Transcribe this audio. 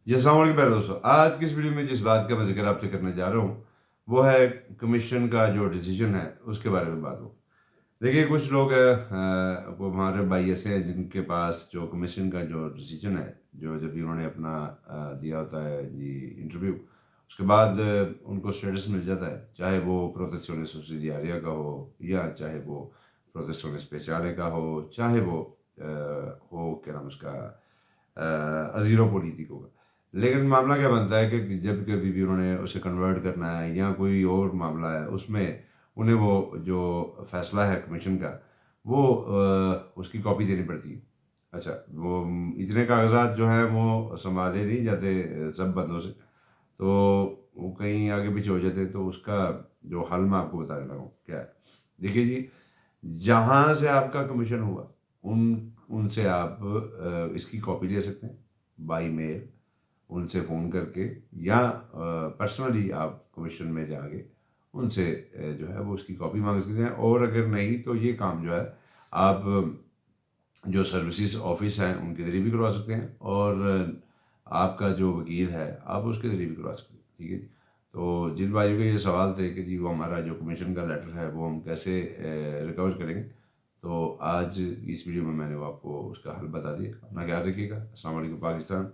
جی السلام علیکم پیارے دوستوں، آج کی اس ویڈیو میں جس بات کا میں ذکر آپ سے کرنے جا رہا ہوں وہ ہے کمیشن کا جو ڈیسیجن ہے اس کے بارے میں بات ہو۔ دیکھیے کچھ لوگ وہ ہمارے بھائی ایسے ہیں جن کے پاس جو کمیشن کا جو ڈیسیجن ہے، جو جب بھی انہوں نے اپنا دیا ہوتا ہے جی انٹرویو، اس کے بعد ان کو اسٹیٹس مل جاتا ہے، چاہے وہ پروتیکشن سبسیڈیاریا کا ہو یا چاہے وہ پروتیکشن اسپیشالے کا ہو، چاہے وہ ہو کیا نام اس کا ازیرو پولیٹیکو کا۔ لیکن معاملہ کیا بنتا ہے کہ جب کبھی بھی انہوں نے اسے کنورٹ کرنا ہے یا کوئی اور معاملہ ہے، اس میں انہیں وہ جو فیصلہ ہے کمیشن کا وہ اس کی کاپی دینی پڑتی ہے۔ اچھا، وہ اتنے کاغذات جو ہیں وہ سنبھالے نہیں جاتے سب بندوں سے، تو وہ کہیں آگے پیچھے ہو جاتے ہیں۔ تو اس کا جو حل میں آپ کو بتانے لگا ہوں کیا ہے، دیکھیے جی، جہاں سے آپ کا کمیشن ہوا ان سے آپ اس کی کاپی لے سکتے ہیں بائی میل، ان سے فون کر کے، یا پرسنلی آپ کمیشن میں جا کے ان سے جو ہے وہ اس کی کاپی مانگ سکتے ہیں۔ اور اگر نہیں تو یہ کام جو ہے آپ جو سروسز آفس ہیں ان کے ذریعے بھی کروا سکتے ہیں، اور آپ کا جو وکیل ہے آپ اس کے ذریعے بھی کروا سکتے ہیں، ٹھیک ہے جی۔ تو جن بھائیوں کے یہ سوال تھے کہ جی وہ ہمارا جو کمیشن کا لیٹر ہے وہ ہم کیسے ریکور کریں گے، تو آج اس ویڈیو میں نے وہ آپ کو اس کا حل بتا دیا۔ اپنا خیال رکھیے گا۔ السلام علیکم پاکستان۔